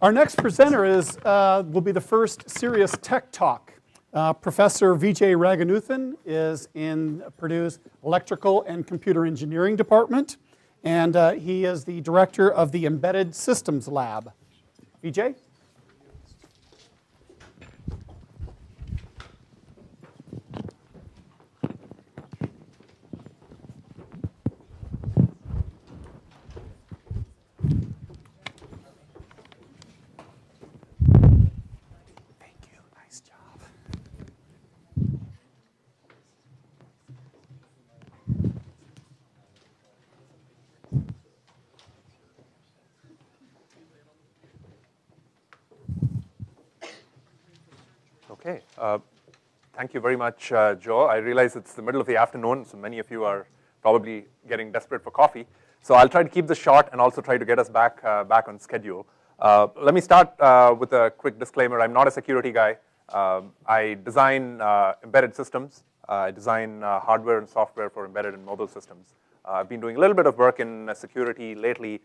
Our next presenter will be the first CERIAS Tech Talk. Professor Vijay Raghunathan is in Purdue's Electrical and Computer Engineering Department, and he is the director of the Embedded Systems Lab. Vijay? Okay. Thank you very much, Joe. I realize it's the middle of the afternoon, so many of you are probably getting desperate for coffee. So I'll try to keep this short and also try to get us back on schedule. Let me start with a quick disclaimer. I'm not a security guy. I design embedded systems. I design hardware and software for embedded and mobile systems. I've been doing a little bit of work in security lately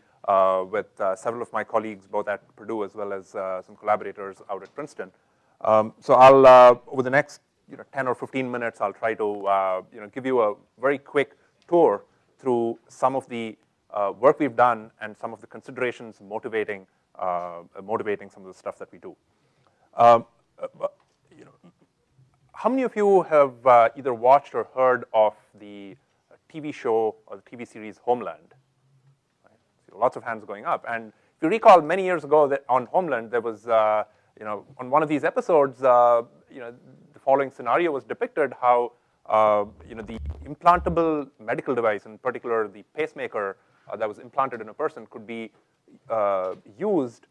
with several of my colleagues, both at Purdue as well as some collaborators out at Princeton. So I'll, over the next 10 or 15 minutes, I'll try to give you a very quick tour through some of the work we've done and some of the considerations motivating some of the stuff that we do. How many of you have either watched or heard of the TV show or the TV series Homeland? Right? So lots of hands going up. And if you recall, many years ago that on Homeland, there was on one of these episodes, the following scenario was depicted: how the implantable medical device, in particular the pacemaker that was implanted in a person, could be used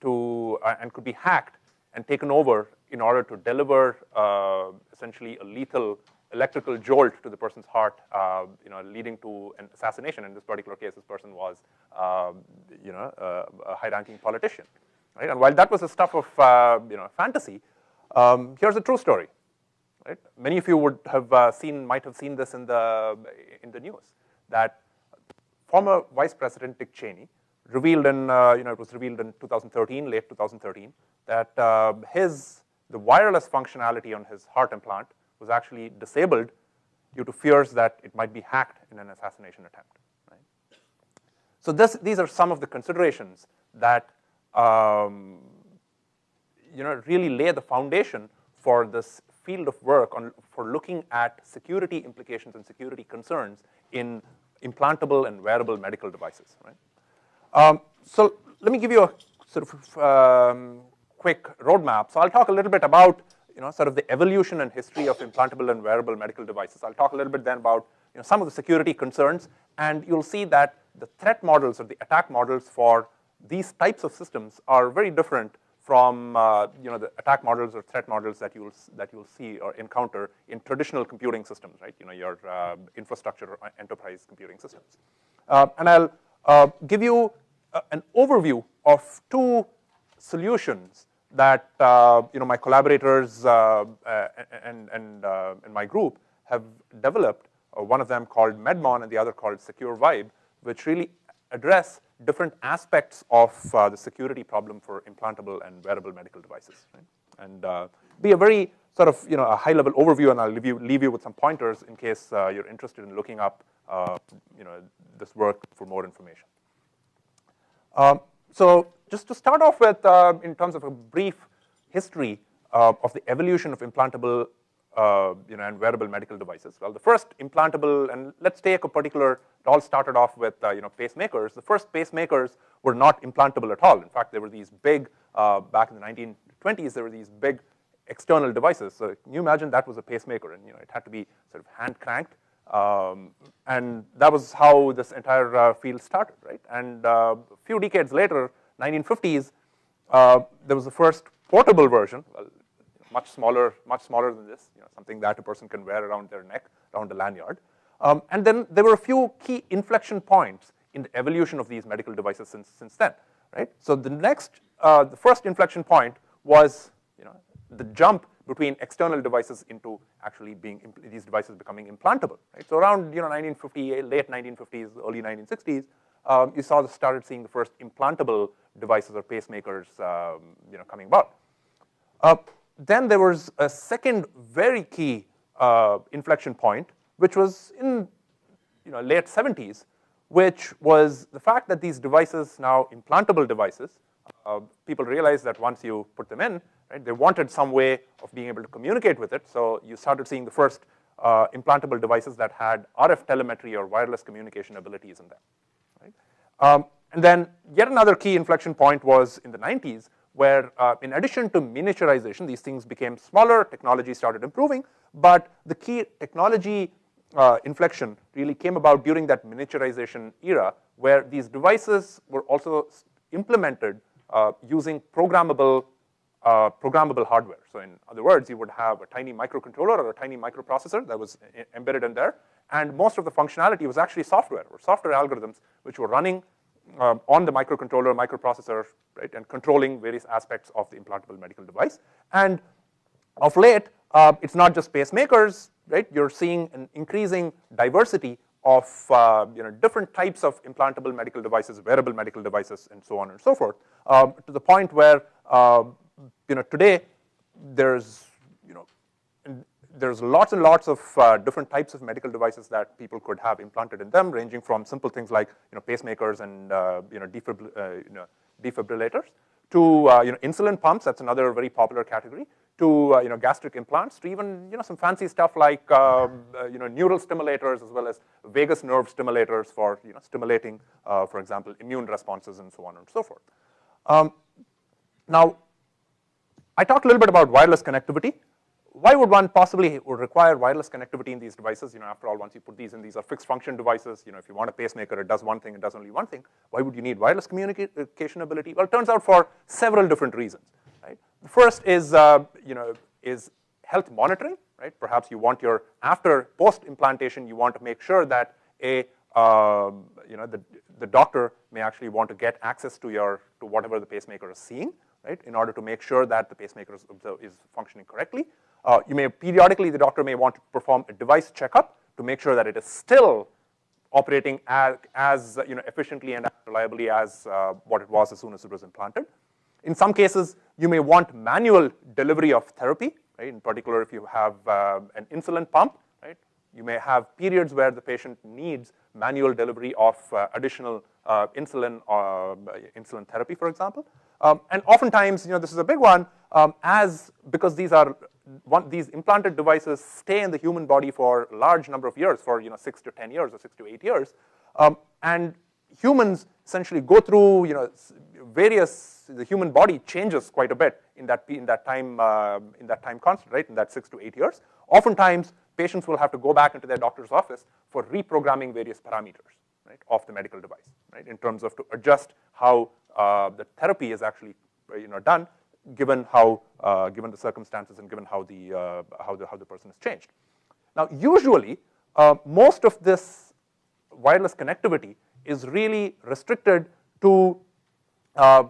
to and could be hacked and taken over in order to deliver essentially a lethal electrical jolt to the person's heart, leading to an assassination. In this particular case, this person was a high-ranking politician. Right? And while that was the stuff of fantasy, here's a true story. Right? Many of you might have seen this in the news, that former Vice President Dick Cheney revealed it was revealed in 2013, late 2013, that the wireless functionality on his heart implant was actually disabled due to fears that it might be hacked in an assassination attempt. Right? So these are some of the considerations that really lay the foundation for this field of work for looking at security implications and security concerns in implantable and wearable medical devices. Right? So let me give you a sort of quick roadmap. So I'll talk a little bit about sort of the evolution and history of implantable and wearable medical devices. I'll talk a little bit then about some of the security concerns, and you'll see that the threat models or the attack models for these types of systems are very different from the attack models or threat models that you'll see or encounter in traditional computing systems, right? Your infrastructure or enterprise computing systems. And I'll give you an overview of two solutions that my collaborators and my group have developed. One of them called MedMon and the other called Secure Vibe, which really address different aspects of the security problem for implantable and wearable medical devices. Right? And be a very sort of a high-level overview, and I'll leave you with some pointers in case you're interested in looking up this work for more information. So just to start off with, in terms of a brief history of the evolution of implantable and wearable medical devices. Well, the first implantable, and let's take a particular, it all started off with pacemakers. The first pacemakers were not implantable at all. In fact, there were these big, back in the 1920s, there were these big external devices. So can you imagine that was a pacemaker, and it had to be sort of hand cranked. And that was how this entire field started, right? And a few decades later, 1950s, there was the first portable version, well, much smaller than this, something that a person can wear around their neck, around a lanyard. And then there were a few key inflection points in the evolution of these medical devices since then, right? So the first inflection point was, the jump between external devices into actually these devices becoming implantable, right? So around 1950, late 1950s, early 1960s, you started seeing the first implantable devices or pacemakers coming about. Then there was a second very key inflection point, which was in late 70s, which was the fact that these devices, now implantable devices, people realized that once you put them in, right, they wanted some way of being able to communicate with it. So you started seeing the first implantable devices that had RF telemetry or wireless communication abilities in them. Right? And then yet another key inflection point was in the 90s, where in addition to miniaturization, these things became smaller, technology started improving, but the key technology inflection really came about during that miniaturization era, where these devices were also implemented using programmable hardware. So in other words, you would have a tiny microcontroller or a tiny microprocessor that was embedded in there, and most of the functionality was actually software or software algorithms which were running on the microcontroller, microprocessor, right, and controlling various aspects of the implantable medical device. And of late, it's not just pacemakers, right? You're seeing an increasing diversity of different types of implantable medical devices, wearable medical devices, and so on and so forth, to the point where today there's lots and lots of different types of medical devices that people could have implanted in them, ranging from simple things like pacemakers and defibrillators to insulin pumps. That's another very popular category. To gastric implants, to even some fancy stuff like neural stimulators, as well as vagus nerve stimulators for stimulating, for example, immune responses and so on and so forth. Now, I talked a little bit about wireless connectivity. Why would one possibly require wireless connectivity in these devices? After all, once you put these in, these are fixed function devices. If you want a pacemaker, it does one thing, it does only one thing. Why would you need wireless communication ability? Well, it turns out for several different reasons. Right? The first is health monitoring. Right? Perhaps you want after post-implantation, you want to make sure that the doctor may actually want to get access to whatever the pacemaker is seeing, right? In order to make sure that the pacemaker is functioning correctly. Periodically, the doctor may want to perform a device checkup to make sure that it is still operating as efficiently and as reliably as what it was as soon as it was implanted. In some cases, you may want manual delivery of therapy, right? In particular, if you have an insulin pump, right? You may have periods where the patient needs manual delivery of additional insulin therapy, for example. And oftentimes, this is a big one, because these implanted devices stay in the human body for a large number of years, for 6 to 10 years or 6 to 8 years, and humans essentially go through the human body changes quite a bit in that time constant, right? In that 6 to 8 years. Oftentimes, patients will have to go back into their doctor's office for reprogramming various parameters, right, of the medical device, right, in terms of to adjust how the therapy is actually done, given the circumstances and given how the person has changed. Now, usually, most of this wireless connectivity is really restricted to a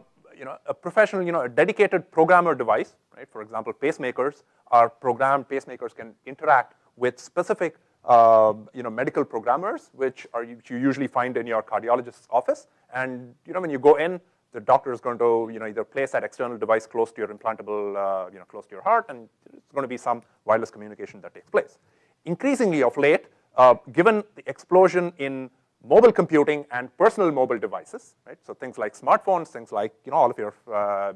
professional, a dedicated programmer device, right? For example, pacemakers are programmed. Pacemakers can interact with specific medical programmers, which you usually find in your cardiologist's office. And when you go in, the doctor is going to either place that external device close to your implantable, close to your heart, and it's going to be some wireless communication that takes place. Increasingly of late, given the explosion in mobile computing and personal mobile devices, right? So things like smartphones, things like all of your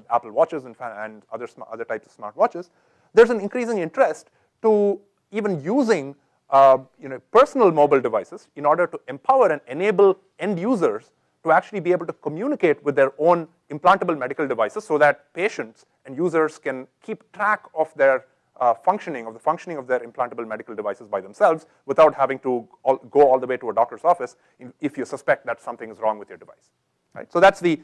Apple Watches and other types of smartwatches, there's an increasing interest to even using personal mobile devices in order to empower and enable end users to actually be able to communicate with their own implantable medical devices, so that patients and users can keep track of their the functioning of their implantable medical devices by themselves, without having to go all the way to a doctor's office if you suspect that something is wrong with your device. Right? So that's the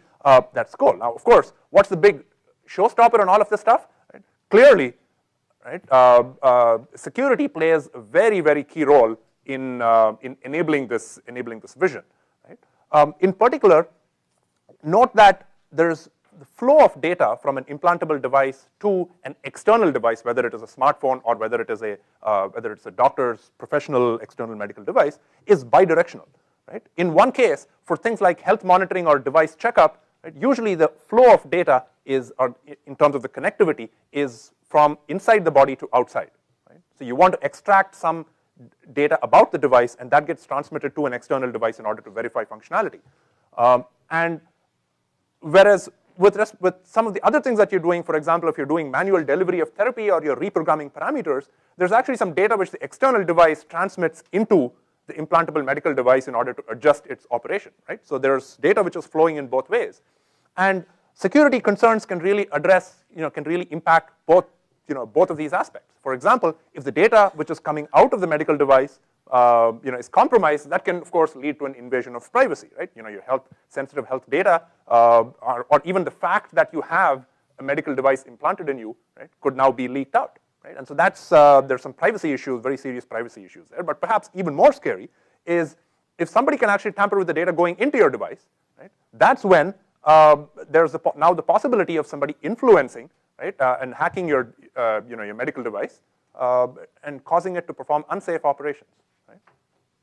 goal. Now, of course, what's the big showstopper in all of this stuff? Right? Clearly, right, security plays a very, very key role in enabling this vision. Right? In particular, note that there's the flow of data from an implantable device to an external device, whether it is a smartphone or whether it's a doctor's professional external medical device, is bidirectional. right? In one case, for things like health monitoring or device checkup, right, usually the flow of data is, or in terms of the connectivity, is from inside the body to outside. Right? So you want to extract some data about the device, and that gets transmitted to an external device in order to verify functionality. And whereas with some of the other things that you're doing, for example, if you're doing manual delivery of therapy or you're reprogramming parameters, there's actually some data which the external device transmits into the implantable medical device in order to adjust its operation, right? So there's data which is flowing in both ways. And security concerns can really address, can really impact both, both of these aspects. For example, if the data which is coming out of the medical device is compromised, that can, of course, lead to an invasion of privacy, right? Your sensitive health data, or even the fact that you have a medical device implanted in you, right, could now be leaked out, right? And so that's, there's some privacy issues, very serious privacy issues there. But perhaps even more scary is if somebody can actually tamper with the data going into your device, right, that's when there's now the possibility of somebody influencing, right, and hacking your, your medical device and causing it to perform unsafe operations.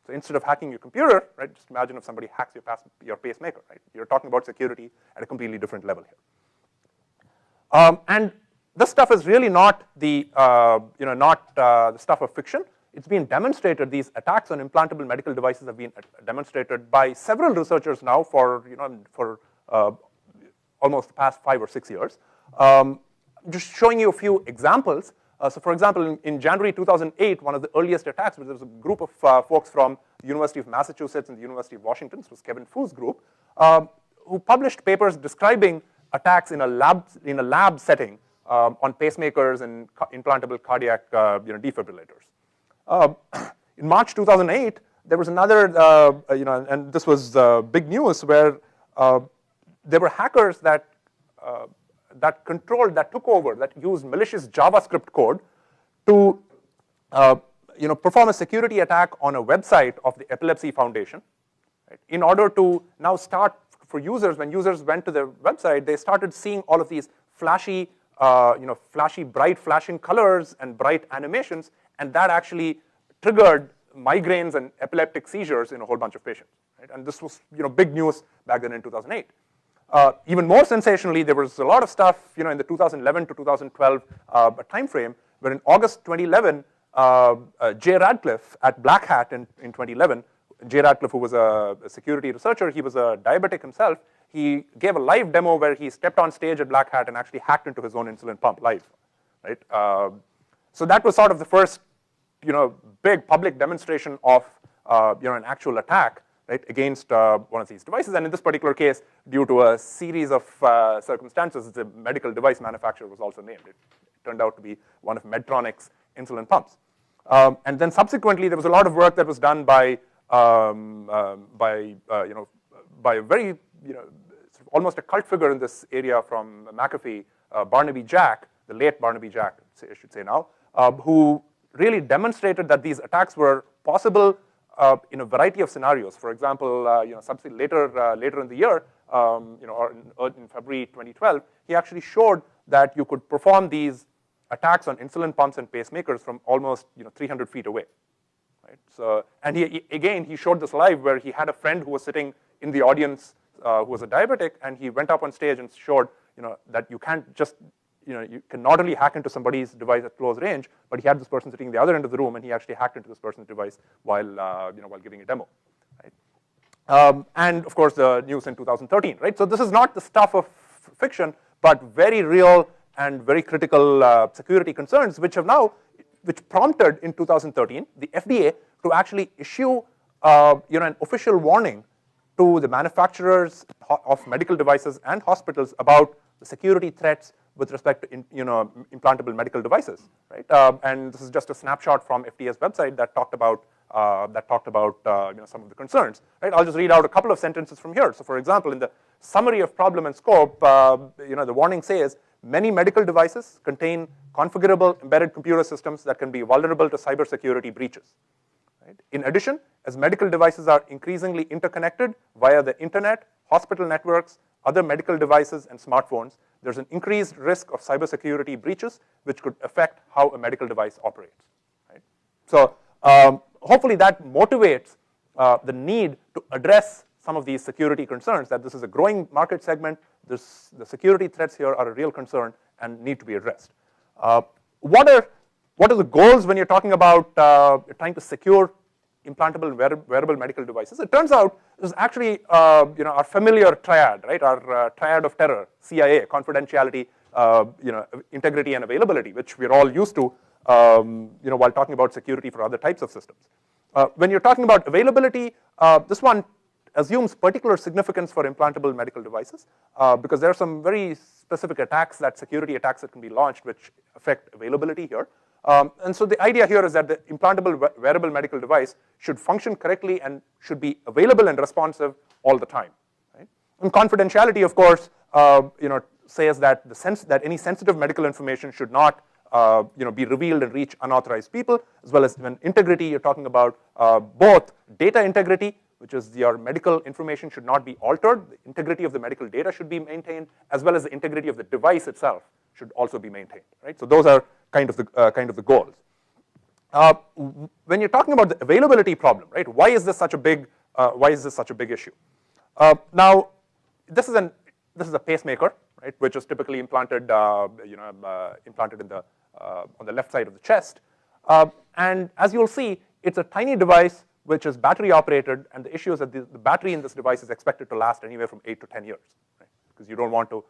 So instead of hacking your computer, right, just imagine if somebody hacks your pacemaker, right? You're talking about security at a completely different level here. And this stuff is really not the, the stuff of fiction. It's been demonstrated. These attacks on implantable medical devices have been demonstrated by several researchers now for, almost the past 5 or 6 years. Just showing you a few examples. So for example, in January 2008, one of the earliest attacks, there was a group of folks from the University of Massachusetts and the University of Washington, this was Kevin Fu's group, who published papers describing attacks in a lab setting on pacemakers and implantable cardiac defibrillators. In March 2008, there was another, and this was big news, where there were hackers that took over, that used malicious JavaScript code to, perform a security attack on a website of the Epilepsy Foundation, right, in order to now start, for users, when users went to their website, they started seeing all of these flashy, bright flashing colors and bright animations, and that actually triggered migraines and epileptic seizures in a whole bunch of patients, right? And this was, big news back then in 2008. Even more sensationally, there was a lot of stuff, in the 2011 to 2012 timeframe, where in August 2011, Jay Radcliffe at Black Hat in 2011, Jay Radcliffe, who was a security researcher, he was a diabetic himself. He gave a live demo where he stepped on stage at Black Hat and actually hacked into his own insulin pump live, right? So that was sort of the first, big public demonstration of, an actual attack, right, against one of these devices. And in this particular case, due to a series of circumstances, the medical device manufacturer was also named. It turned out to be one of Medtronic's insulin pumps. And then subsequently, there was a lot of work that was done by a very, almost a cult figure in this area from McAfee, Barnaby Jack, the late Barnaby Jack, I should say now, who really demonstrated that these attacks were possible in a variety of scenarios. For example, later in the year, or in February 2012, he actually showed that you could perform these attacks on insulin pumps and pacemakers from almost 300 feet away. Right? So, and he showed this live where he had a friend who was sitting in the audience who was a diabetic, and he went up on stage and showed that you can't just you can not only hack into somebody's device at close range, but he had this person sitting at the other end of the room, and he actually hacked into this person's device while while giving a demo. Right? And of course, the news in 2013. Right? So this is not the stuff of fiction, but very real and very critical security concerns, which prompted in 2013 the FDA to actually issue an official warning to the manufacturers of medical devices and hospitals about the security threats with respect to implantable medical devices, right? And this is just a snapshot from FDA's website that talked about some of the concerns, right? I'll just read out a couple of sentences from here. So, for example, in the summary of problem and scope, the warning says many medical devices contain configurable embedded computer systems that can be vulnerable to cybersecurity breaches. Right? In addition, as medical devices are increasingly interconnected via the internet, hospital networks, other medical devices, and smartphones, there's an increased risk of cybersecurity breaches, which could affect how a medical device operates. Right? So hopefully that motivates the need to address some of these security concerns, that this is a growing market segment, the security threats here are a real concern and need to be addressed. What are the goals when you're talking about trying to secure implantable and wearable medical devices? It turns out there's actually our familiar triad, right? Our triad of terror, CIA, confidentiality, integrity and availability, which we're all used to while talking about security for other types of systems. When you're talking about availability, this one assumes particular significance for implantable medical devices because there are some very specific attacks, security attacks that can be launched which affect availability here. And so the idea here is that the implantable wearable medical device should function correctly and should be available and responsive all the time. Right? And confidentiality, of course, says that that any sensitive medical information should not be revealed and reach unauthorized people, as well as when integrity, you're talking about both data integrity, which is your medical information should not be altered, the integrity of the medical data should be maintained, as well as the integrity of the device itself should also be maintained. Right? So those are kind of the goals. When you're talking about the availability problem, right? Why is this such a big issue? Now, this is a pacemaker, right? Which is typically implanted, implanted in on the left side of the chest. And as you'll see, it's a tiny device which is battery operated, and the issue is that the battery in this device is expected to last anywhere from 8 to 10 years, right? Because you don't want to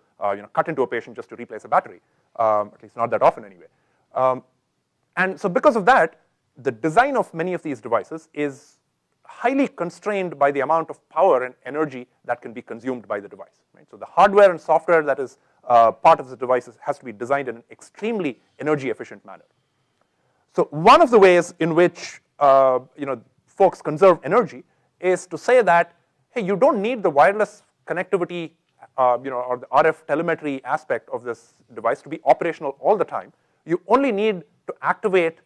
cut into a patient just to replace a battery, at least not that often anyway. And so because of that, the design of many of these devices is highly constrained by the amount of power and energy that can be consumed by the device. Right? So the hardware and software that is part of the devices has to be designed in an extremely energy efficient manner. So one of the ways in which folks conserve energy is to say that, hey, you don't need the wireless connectivity or the RF telemetry aspect of this device to be operational all the time. You only need to activate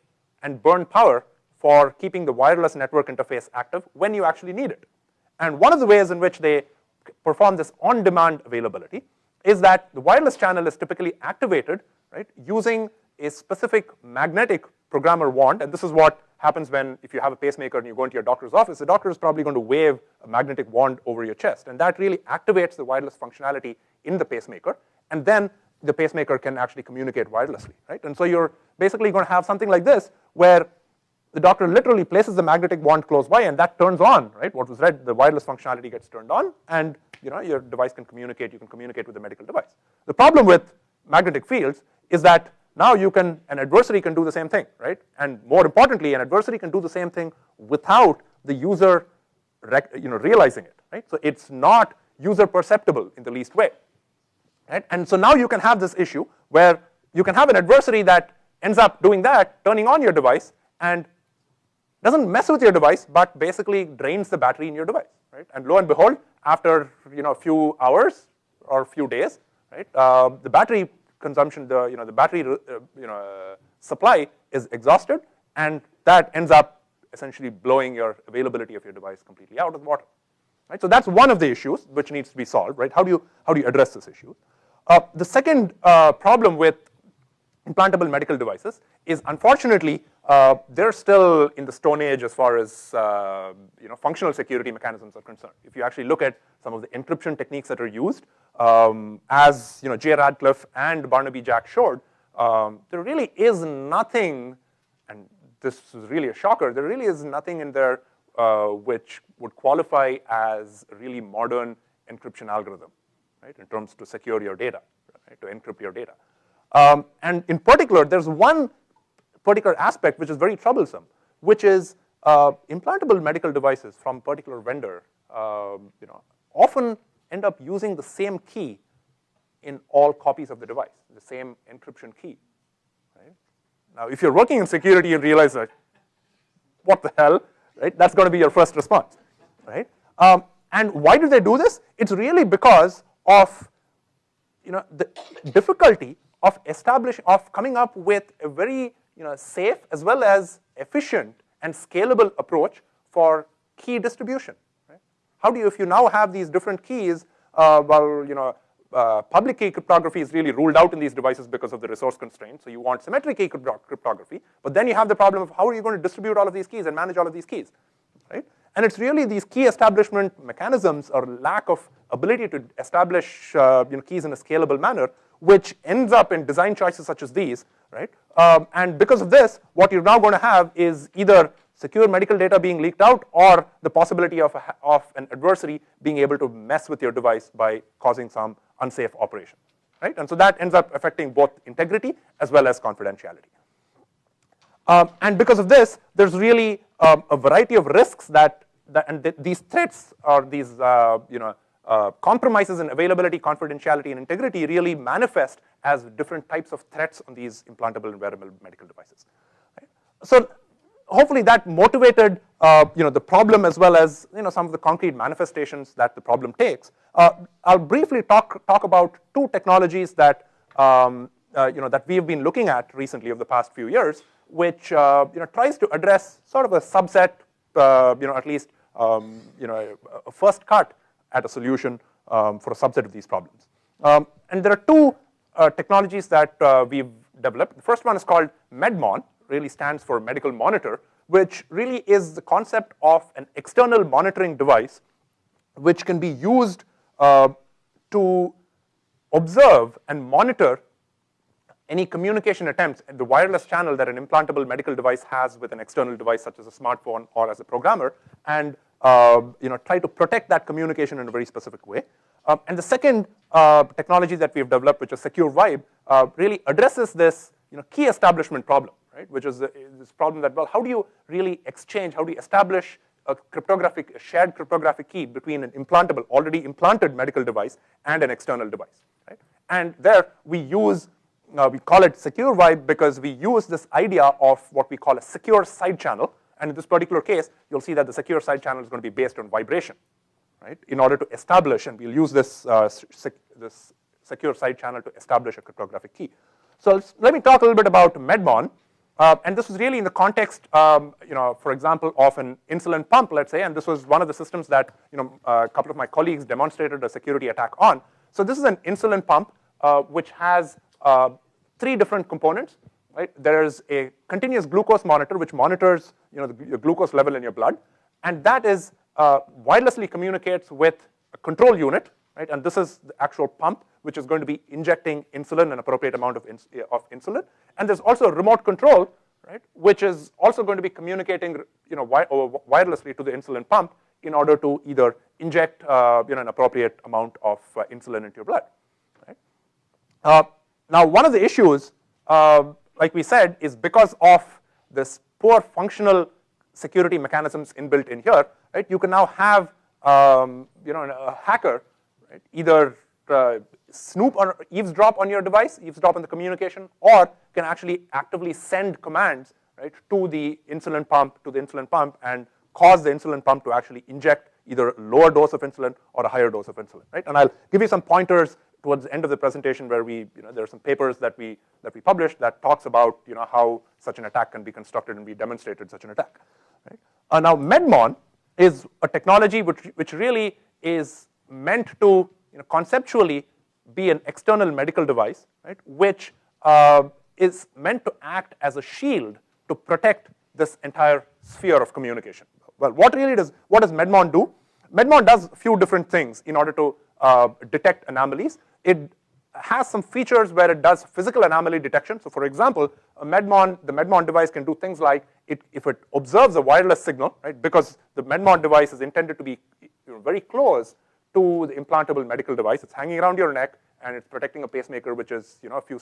and burn power for keeping the wireless network interface active when you actually need it. And one of the ways in which they perform this on-demand availability is that the wireless channel is typically activated, right, using a specific magnetic programmer wand, and this is what happens if you have a pacemaker and you go into your doctor's office, the doctor is probably going to wave a magnetic wand over your chest, and that really activates the wireless functionality in the pacemaker, and then the pacemaker can actually communicate wirelessly, right? And so you're basically going to have something like this, where the doctor literally places the magnetic wand close by, and that turns on, right? What was read, the wireless functionality gets turned on, and your device can communicate. You can communicate with the medical device. The problem with magnetic fields is that now an adversary can do the same thing, right? And more importantly, an adversary can do the same thing without the user realizing it, right? So it's not user perceptible in the least way, right? And so now you can have this issue where you can have an adversary that ends up doing that, turning on your device, and doesn't mess with your device, but basically drains the battery in your device, right? And lo and behold, after a few hours or a few days, right, the battery consumption, the battery supply is exhausted, and that ends up essentially blowing your availability of your device completely out of the water, right? So that's one of the issues which needs to be solved, right? How do you address this issue? The second problem with implantable medical devices is, unfortunately, they're still in the Stone Age as far as functional security mechanisms are concerned. If you actually look at some of the encryption techniques that are used, as Jay Radcliffe and Barnaby Jack showed, there really is nothing, and this is really a shocker, there really is nothing in there which would qualify as a really modern encryption algorithm, right, in terms to secure your data, right, to encrypt your data. And in particular, there's one particular aspect which is very troublesome, which is implantable medical devices from a particular vendor often end up using the same key in all copies of the device, the same encryption key. Right? Now, if you're working in security, you realize that, what the hell, right? That's going to be your first response, right? And why do they do this? It's really because of the difficulty of coming up with a very safe as well as efficient and scalable approach for key distribution. Right? How do you, if you now have these different keys, public key cryptography is really ruled out in these devices because of the resource constraints. So you want symmetric key cryptography, but then you have the problem of how are you going to distribute all of these keys and manage all of these keys, right? And it's really these key establishment mechanisms or lack of ability to establish keys in a scalable manner, which ends up in design choices such as these, right? And because of this, what you're now going to have is either secure medical data being leaked out or the possibility of an adversary being able to mess with your device by causing some unsafe operation, right? And so that ends up affecting both integrity as well as confidentiality. And because of this, there's really a variety of risks these threats or these compromises in availability, confidentiality, and integrity really manifest as different types of threats on these implantable and wearable medical devices. Right? So hopefully that motivated the problem as well as some of the concrete manifestations that the problem takes. I'll briefly talk about two technologies that that we have been looking at recently over the past few years, which tries to address sort of a subset, at least a first cut at a solution for a subset of these problems. And there are two technologies that we've developed. The first one is called MedMon, really stands for medical monitor, which really is the concept of an external monitoring device which can be used to observe and monitor any communication attempts at the wireless channel that an implantable medical device has with an external device such as a smartphone or as a programmer, and try to protect that communication in a very specific way. And the second technology that we've developed, which is Secure Vibe, really addresses this key establishment problem, right? Which is this problem that, well, how do you really exchange, how do you establish a shared cryptographic key between an implantable, already implanted medical device and an external device, right? And there we call it Secure Vibe because we use this idea of what we call a secure side channel. And in this particular case, you'll see that the secure side channel is going to be based on vibration, right? In order to establish, and we'll use this secure side channel to establish a cryptographic key. So let me talk a little bit about MedMon. And this was really in the context, for example, of an insulin pump, let's say. And this was one of the systems that a couple of my colleagues demonstrated a security attack on. So this is an insulin pump which has 3 different components. Right? There is a continuous glucose monitor which monitors your glucose level in your blood, and that is wirelessly communicates with a control unit, right? And this is the actual pump which is going to be injecting insulin, an appropriate amount of insulin. And there's also a remote control, right, which is also going to be communicating wirelessly to the insulin pump in order to either inject an appropriate amount of insulin into your blood. Right? Now, one of the issues, like we said, is because of this poor functional security mechanisms inbuilt in here, right? You can now have a hacker, right, either snoop or eavesdrop on your device, eavesdrop on the communication, or can actually actively send commands, right, to the insulin pump and cause the insulin pump to actually inject either a lower dose of insulin or a higher dose of insulin, right? And I'll give you some pointers towards the end of the presentation where there are some papers that we published that talks about how such an attack can be constructed, and we demonstrated such an attack. Right? Now MedMon is a technology which really is meant to conceptually be an external medical device, right, which is meant to act as a shield to protect this entire sphere of communication. Well, what does MedMon do? MedMon does a few different things in order to detect anomalies. It has some features where it does physical anomaly detection. So for example, the MedMon device can do things like if it observes a wireless signal, right, because the MedMon device is intended to be very close to the implantable medical device. It's hanging around your neck, and it's protecting a pacemaker which is a few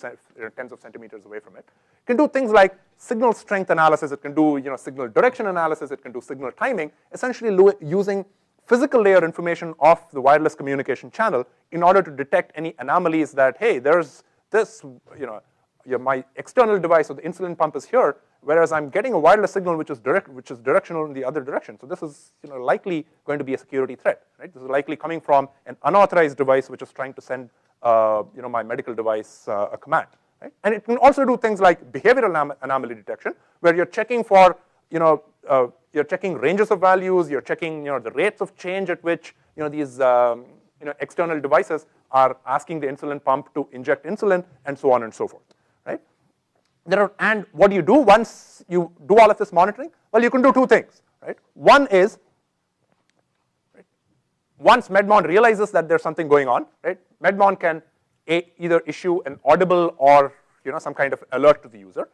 tens of centimeters away from it. It can do things like signal strength analysis. It can do signal direction analysis. It can do signal timing, essentially using physical layer information of the wireless communication channel in order to detect any anomalies that, hey, there's this, my external device or the insulin pump is here, whereas I'm getting a wireless signal which is directional in the other direction. So this is likely going to be a security threat, right? This is likely coming from an unauthorized device which is trying to send my medical device a command, right? And it can also do things like behavioral anomaly detection, where you're checking for you're checking ranges of values, you're checking the rates of change at which these external devices are asking the insulin pump to inject insulin, and so on and so forth, right? And what do you do once you do all of this monitoring? Well, you can do 2 things, right? One is once MedMon realizes that there's something going on, right, MedMon can either issue an audible or some kind of alert to the user.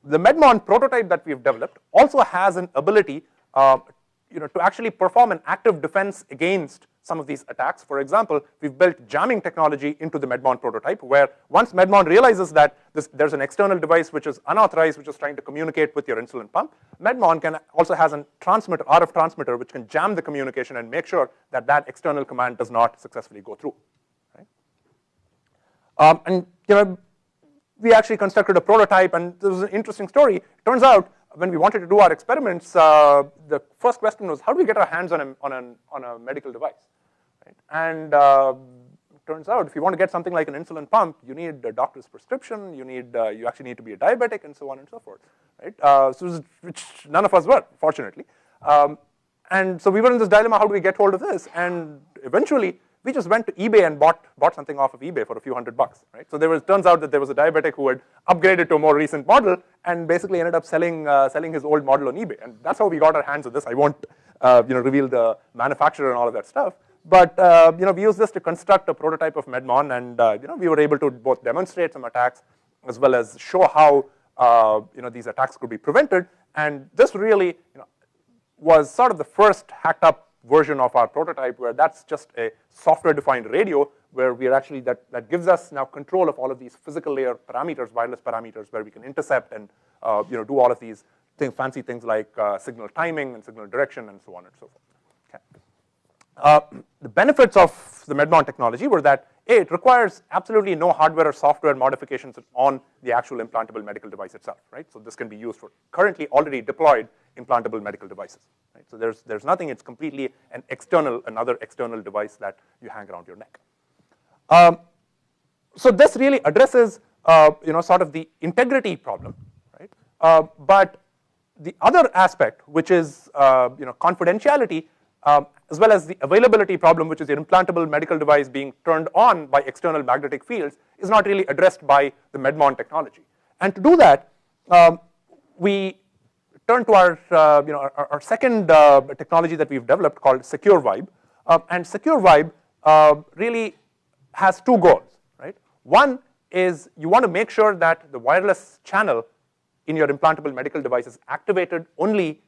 The MedMon prototype that we've developed also has an ability to actually perform an active defense against some of these attacks. For example, we've built jamming technology into the MedMon prototype, where once MedMon realizes that there's an external device which is unauthorized, which is trying to communicate with your insulin pump, MedMon also has a transmitter, RF transmitter, which can jam the communication and make sure that that external command does not successfully go through. Right? We actually constructed a prototype, and this was an interesting story. It turns out, when we wanted to do our experiments, the first question was, how do we get our hands on a medical device? Right? And it turns out, if you want to get something like an insulin pump, you need a doctor's prescription. You actually need to be a diabetic, and so on and so forth. Right? Which none of us were, fortunately. And so we were in this dilemma: how do we get hold of this? And eventually, we just went to eBay and bought something off of eBay for a few $100, right? So turns out that there was a diabetic who had upgraded to a more recent model and basically ended up selling his old model on eBay, and that's how we got our hands on this. I won't reveal the manufacturer and all of that stuff, but we used this to construct a prototype of MedMon, and we were able to both demonstrate some attacks as well as show how these attacks could be prevented. And this really was sort of the first hacked up version of our prototype, where that's just a software-defined radio, where we are actually that gives us now control of all of these physical layer parameters, wireless parameters, where we can intercept and do all of these fancy things like signal timing and signal direction and so on and so forth. Okay. The benefits of the MedMon technology were that it requires absolutely no hardware or software modifications on the actual implantable medical device itself, right? So this can be used for currently already deployed implantable medical devices, right? So there's nothing. It's completely another external device that you hang around your neck. So this really addresses sort of the integrity problem, right? But the other aspect, which is confidentiality, as well as the availability problem, which is your implantable medical device being turned on by external magnetic fields, is not really addressed by the MedMon technology. And to do that, we turn to our second technology that we've developed called Secure Vibe. And Secure Vibe really has two goals, right? One is you want to make sure that the wireless channel in your implantable medical device is activated only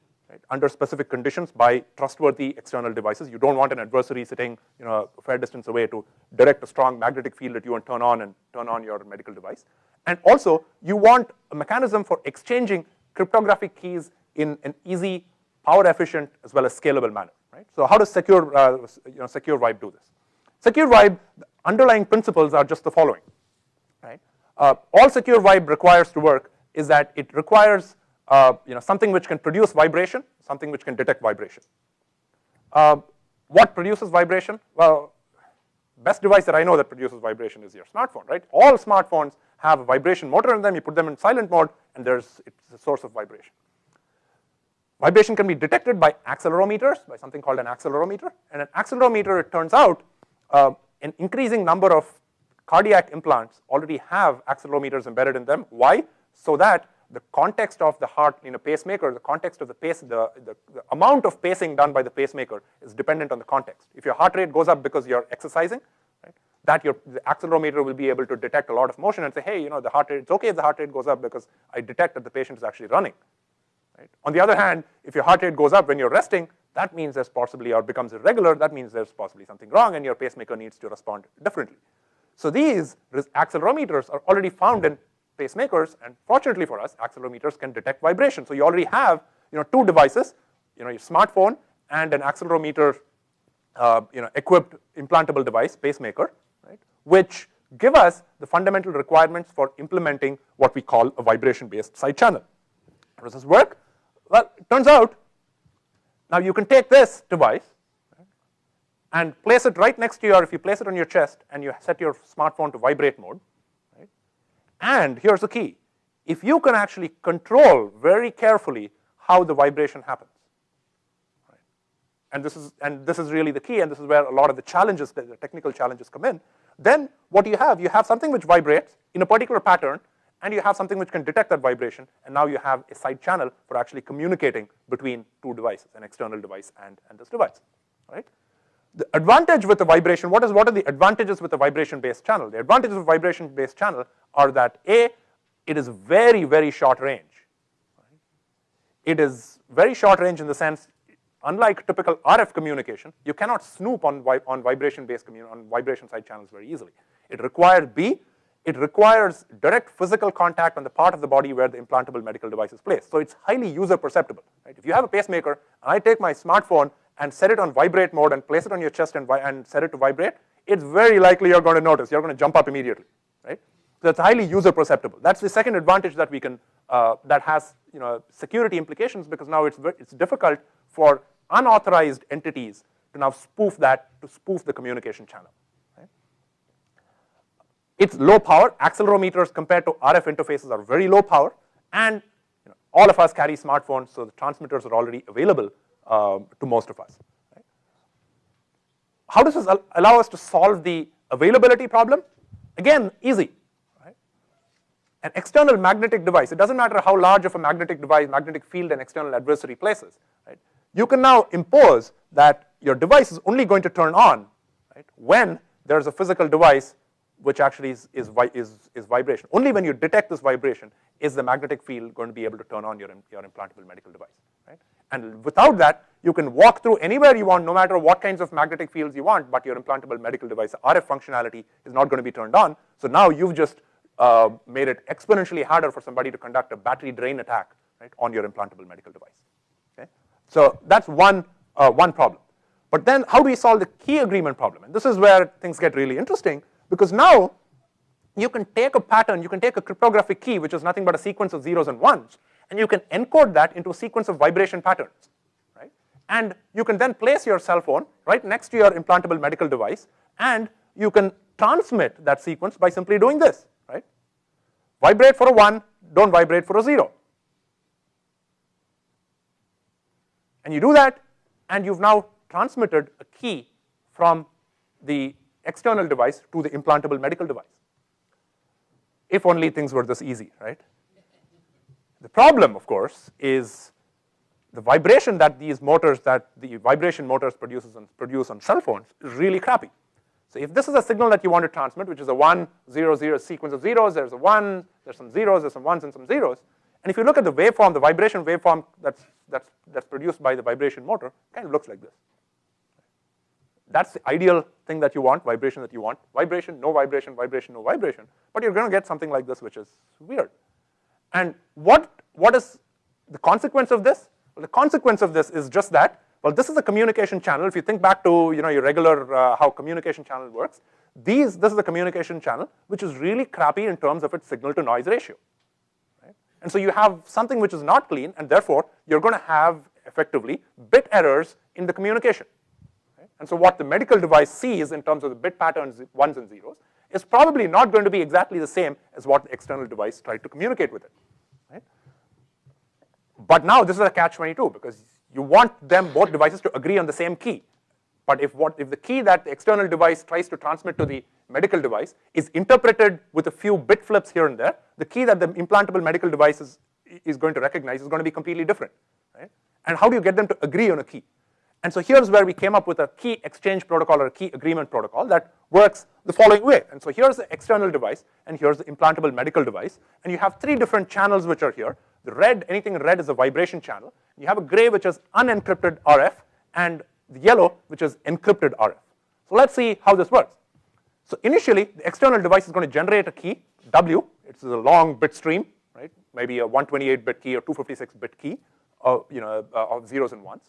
under specific conditions by trustworthy external devices. You don't want an adversary sitting a fair distance away to direct a strong magnetic field at you and turn on your medical device. And also, you want a mechanism for exchanging cryptographic keys in an easy, power-efficient, as well as scalable manner. Right? So how does Secure Vibe do this? Secure Vibe, the underlying principles are just the following. Right? All Secure Vibe requires to work is that it requires something which can produce vibration, something which can detect vibration. What produces vibration? Well, best device that I know that produces vibration is your smartphone, right? All smartphones have a vibration motor in them. You put them in silent mode, and it's a source of vibration. Vibration can be detected by accelerometers, by something called an accelerometer. And an accelerometer, it turns out, an increasing number of cardiac implants already have accelerometers embedded in them. Why? So that the context of the heart in a pacemaker, the context of the pace, the amount of pacing done by the pacemaker is dependent on the context. If your heart rate goes up because you're exercising, right, the accelerometer will be able to detect a lot of motion and say, hey, the heart rate, it's okay if the heart rate goes up because I detect that the patient is actually running. Right? On the other hand, if your heart rate goes up when you're resting, that means there's possibly, or becomes irregular, that means there's possibly something wrong and your pacemaker needs to respond differently. So these accelerometers are already found in pacemakers, and fortunately for us, accelerometers can detect vibration. So you already have two devices, your smartphone and an accelerometer equipped implantable device, pacemaker, right, which give us the fundamental requirements for implementing what we call a vibration-based side channel. How does this work? Well, it turns out, now you can take this device and place it right next to if you place it on your chest and you set your smartphone to vibrate mode, right? And here's the key. If you can actually control very carefully how the vibration happens, right? And this is really the key, and this is where a lot of the challenges, the technical challenges come in, then what do you have? You have something which vibrates in a particular pattern, and you have something which can detect that vibration, and now you have a side channel for actually communicating between two devices, an external device and this device, right? The advantage with the vibration, what are the advantages with the vibration-based channel? The advantages of vibration-based channel are that A, it is very, very short range. It is very short range in the sense, unlike typical RF communication, you cannot snoop on vibration-based on vibration-side channels very easily. It requires B, it requires direct physical contact on the part of the body where the implantable medical device is placed. So it's highly user perceptible. Right? If you have a pacemaker, and I take my smartphone and set it on vibrate mode and place it on your chest and set it to vibrate, it's very likely you're going to notice. You're going to jump up immediately. Right? So it's highly user perceptible. That's the second advantage that we can that has security implications, because now it's difficult for unauthorized entities to now spoof the communication channel. Right? It's low power. Accelerometers compared to RF interfaces are very low power, and all of us carry smartphones, so the transmitters are already available to most of us. Right? How does this allow us to solve the availability problem? Again, easy. Right? An external magnetic device, it doesn't matter how large of a magnetic device, magnetic field an external adversary places. Right? You can now impose that your device is only going to turn on, right, when there's a physical device which actually is vibration. Only when you detect this vibration is the magnetic field going to be able to turn on your implantable medical device. Right? And without that, you can walk through anywhere you want, no matter what kinds of magnetic fields you want, but your implantable medical device RF functionality is not going to be turned on. So now you've just made it exponentially harder for somebody to conduct a battery drain attack, right, on your implantable medical device. Okay? So that's one problem. But then how do we solve the key agreement problem? And this is where things get really interesting, because now you can take a pattern, you can take a cryptographic key, which is nothing but a sequence of zeros and ones, and you can encode that into a sequence of vibration patterns. Right? And you can then place your cell phone right next to your implantable medical device, and you can transmit that sequence by simply doing this. Right? Vibrate for a 1, don't vibrate for a 0. And you do that, and you've now transmitted a key from the external device to the implantable medical device. If only things were this easy, right? The problem, of course, is the vibration that the vibration motors produce on cell phones is really crappy. So if this is a signal that you want to transmit, which is a 1, 0, 0 sequence of zeros, there's a 1, there's some zeros, there's some ones and some zeros. And if you look at the waveform, the vibration waveform that's produced by the vibration motor, it kind of looks like this. That's the ideal thing that you want, vibration that you want. Vibration, no vibration, vibration, no vibration. But you're going to get something like this, which is weird. And what is the consequence of this? Well, the consequence of this is just that, well, this is a communication channel. If you think back to your regular how communication channel works, this is a communication channel which is really crappy in terms of its signal-to-noise ratio. Right? And so you have something which is not clean, and therefore you're going to have effectively bit errors in the communication. Right? And so what the medical device sees in terms of the bit patterns, ones and zeros, is probably not going to be exactly the same as what the external device tried to communicate with it. Right? But now this is a catch-22, because you want both devices to agree on the same key. But if the key that the external device tries to transmit to the medical device is interpreted with a few bit flips here and there, the key that the implantable medical device is going to recognize is going to be completely different. Right? And how do you get them to agree on a key? And so here's where we came up with a key exchange protocol or a key agreement protocol that works the following way. And so here's the external device, and here's the implantable medical device. And you have 3 different channels which are here. The red, anything in red is a vibration channel. You have a gray, which is unencrypted RF, and the yellow, which is encrypted RF. So let's see how this works. So initially, the external device is going to generate a key, W. It's a long bit stream, right? Maybe a 128-bit key or 256-bit key of zeros and ones.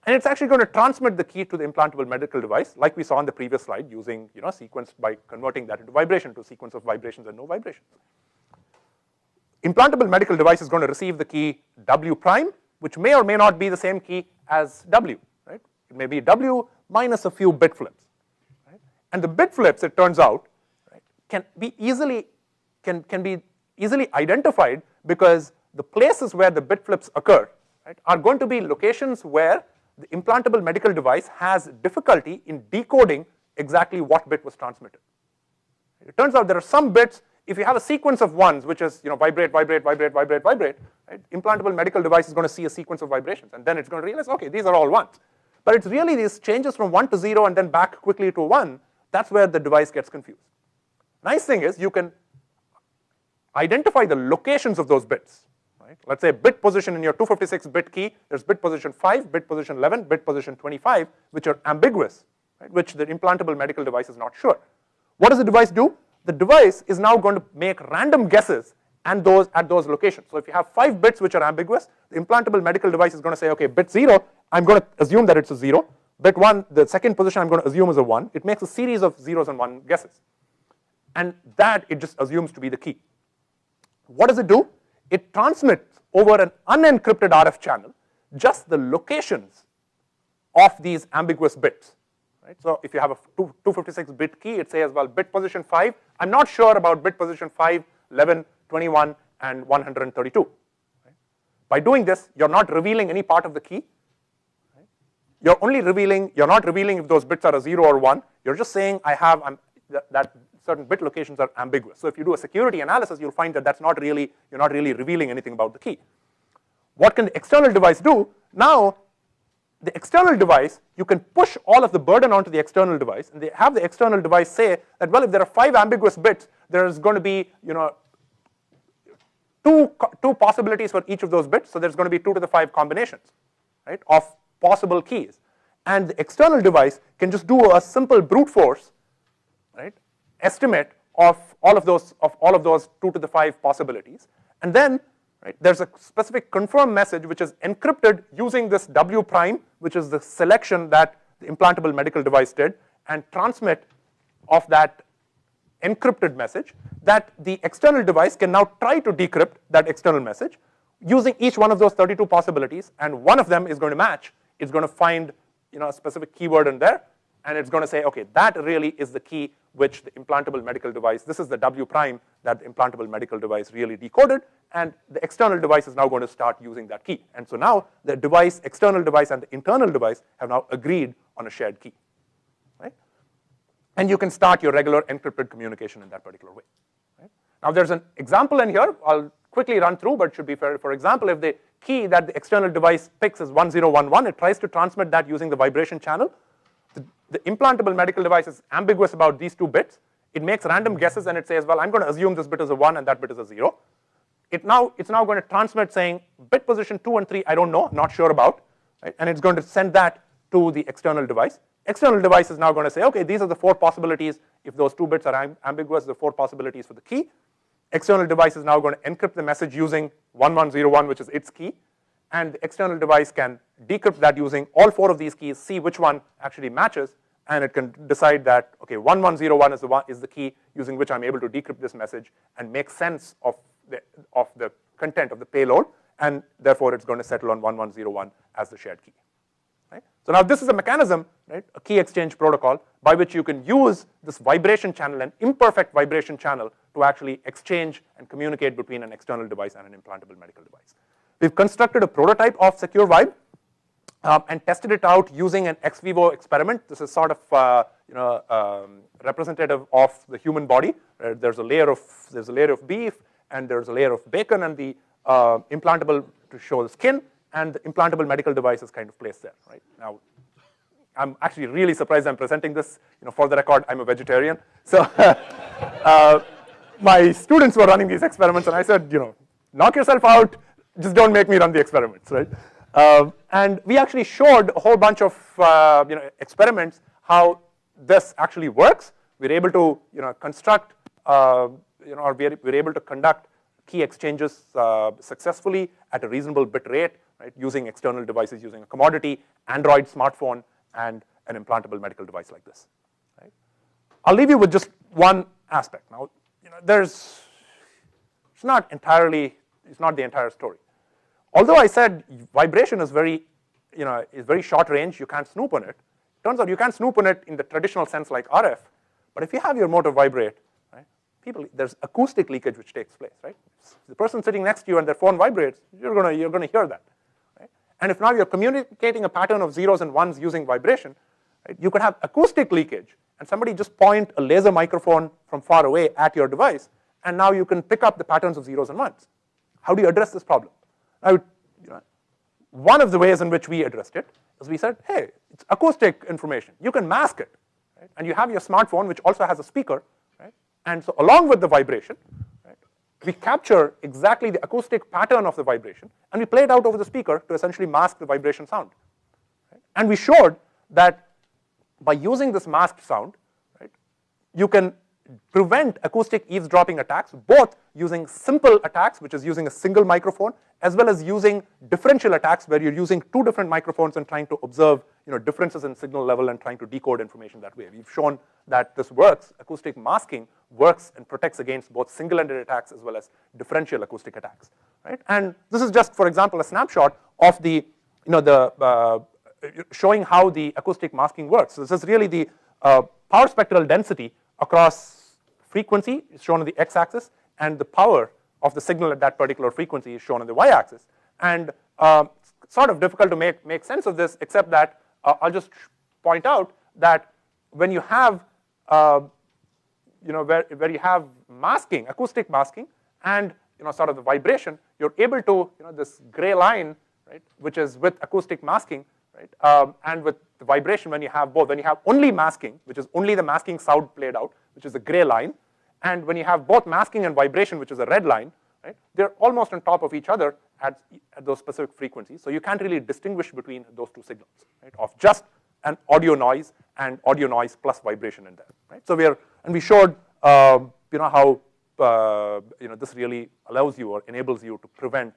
And it's actually going to transmit the key to the implantable medical device, like we saw on the previous slide, using sequence by converting that into vibration to a sequence of vibrations and no vibrations. Implantable medical device is going to receive the key W prime, which may or may not be the same key as W. Right? It may be W minus a few bit flips. Right? And the bit flips, it turns out, right, can be easily identified, because the places where the bit flips occur, right, are going to be locations where the implantable medical device has difficulty in decoding exactly what bit was transmitted. It turns out there are some bits, if you have a sequence of ones, which is vibrate, vibrate, vibrate, vibrate, vibrate, right, implantable medical device is going to see a sequence of vibrations, and then it's going to realize, okay, these are all ones. but it's really these changes from 1 to 0 and then back quickly to 1. That's where the device gets confused. Nice thing is you can identify the locations of those bits. Right? Let's say bit position in your 256-bit key, there's bit position 5, bit position 11, bit position 25, which are ambiguous, right? Which the implantable medical device is not sure. What does the device do? The device is now going to make random guesses at those locations. So if you have 5 bits which are ambiguous, the implantable medical device is going to say, okay, bit 0, I'm going to assume that it's a 0. Bit 1, the second position I'm going to assume is a 1. It makes a series of 0s and 1 guesses. And that it just assumes to be the key. What does it do? It transmits over an unencrypted RF channel just the locations of these ambiguous bits. Right? So if you have a 256-bit key, it says, well, bit position 5, I'm not sure about bit position 5, 11, 21, and 132. Right? By doing this, you're not revealing any part of the key. Right? You're not revealing if those bits are a 0 or 1. You're just saying that certain bit locations are ambiguous. So if you do a security analysis, you'll find that you're not really revealing anything about the key. What can the external device do? Now, the external device, you can push all of the burden onto the external device, and they have the external device say that, well, if there are 5 ambiguous bits, there's going to be, two possibilities for each of those bits. So there's going to be 2 to the 5 combinations, right, of possible keys. And the external device can just do a simple brute force, right, estimate of all of those 2 to the 5 possibilities, and then right, there's a specific confirm message which is encrypted using this W prime, which is the selection that the implantable medical device did, and transmit of that encrypted message that the external device can now try to decrypt that external message using each one of those 32 possibilities, and one of them is going to match. It's going to find a specific keyword in there, and it's going to say, okay, that really is the key which the implantable medical device, this is the W prime that the implantable medical device really decoded, and the external device is now going to start using that key. And so now the device, external device and the internal device have now agreed on a shared key. Right? And you can start your regular encrypted communication in that particular way. Right? Now there's an example in here. I'll quickly run through, but it should be fair. For example, if the key that the external device picks is 1011, it tries to transmit that using the vibration channel. The implantable medical device is ambiguous about these 2 bits. It makes random guesses, and it says, well, I'm going to assume this bit is a 1 and that bit is a 0. It's now going to transmit saying bit position 2 and 3, I don't know, not sure about, right? And it's going to send that to the external device. External device is now going to say, okay, these are the 4 possibilities. If those 2 bits are ambiguous, the 4 possibilities for the key. External device is now going to encrypt the message using 1101, which is its key. And the external device can decrypt that using all 4 of these keys, see which one actually matches, and it can decide that, okay, 1101 is the key using which I'm able to decrypt this message and make sense of the content of the payload, and therefore it's going to settle on 1101 as the shared key. Right? So now this is a mechanism, right, a key exchange protocol, by which you can use this vibration channel, an imperfect vibration channel, to actually exchange and communicate between an external device and an implantable medical device. We've constructed a prototype of Secure Vibe and tested it out using an ex vivo experiment. This is sort of representative of the human body. There's a layer of beef, and there's a layer of bacon, and the implantable to show the skin, and the implantable medical device is kind of placed there. Right now, I'm actually really surprised I'm presenting this. For the record, I'm a vegetarian, so my students were running these experiments, and I said, knock yourself out. Just don't make me run the experiments, right? And we actually showed a whole bunch of experiments how this actually works. We're able to construct we're able to conduct key exchanges successfully at a reasonable bit rate, right? Using external devices, using a commodity Android smartphone and an implantable medical device like this. Right? I'll leave you with just one aspect. Now, it's not the entire story. Although I said vibration is very short range, you can't snoop on it. Turns out you can't snoop on it in the traditional sense like RF, but if you have your motor vibrate, right, there's acoustic leakage which takes place, right? The person sitting next to you and their phone vibrates, you're gonna hear that, right? And if now you're communicating a pattern of 0s and 1s using vibration, right, you could have acoustic leakage, and somebody just point a laser microphone from far away at your device, and now you can pick up the patterns of 0s and 1s. How do you address this problem? Now, one of the ways in which we addressed it is we said, hey, it's acoustic information. You can mask it. Right? And you have your smartphone, which also has a speaker. Right? And so along with the vibration, right, we capture exactly the acoustic pattern of the vibration, and we play it out over the speaker to essentially mask the vibration sound. Right? And we showed that by using this masked sound, right, you can prevent acoustic eavesdropping attacks, both using simple attacks, which is using a single microphone, as well as using differential attacks, where you're using two different microphones and trying to observe differences in signal level and trying to decode information that way. We've shown that this works. Acoustic masking works and protects against both single-ended attacks as well as differential acoustic attacks. Right? And this is just, for example, a snapshot of the, showing how the acoustic masking works. So this is really the power spectral density across frequency is shown on the x-axis, and the power of the signal at that particular frequency is shown on the y-axis. And sort of difficult to make sense of this, except that I'll just point out that when you have, where you have masking, acoustic masking, and sort of the vibration, you're able to, this gray line, right, which is with acoustic masking, right, and with the vibration when you have both. When you have only masking, which is only the masking sound played out, which is a gray line, and when you have both masking and vibration, which is a red line, right, they're almost on top of each other at those specific frequencies. So you can't really distinguish between those two signals, right, of just an audio noise and audio noise plus vibration in there. Right? So we showed how this really allows you or enables you to prevent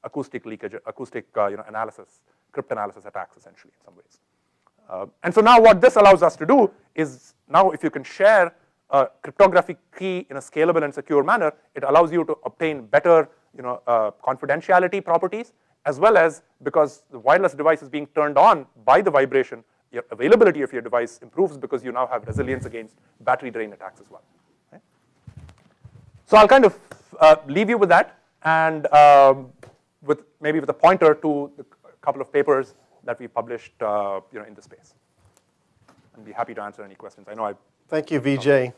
acoustic leakage, acoustic analysis, cryptanalysis attacks, essentially, in some ways. And so now what this allows us to do is, now if you can share a cryptographic key in a scalable and secure manner, it allows you to obtain better confidentiality properties, as well as, because the wireless device is being turned on by the vibration, your availability of your device improves because you now have resilience against battery drain attacks as well. Right? So I'll kind of leave you with that, and maybe with a pointer to a couple of papers that we published in this space. And be happy to answer any questions. I know Thank you, Vijay.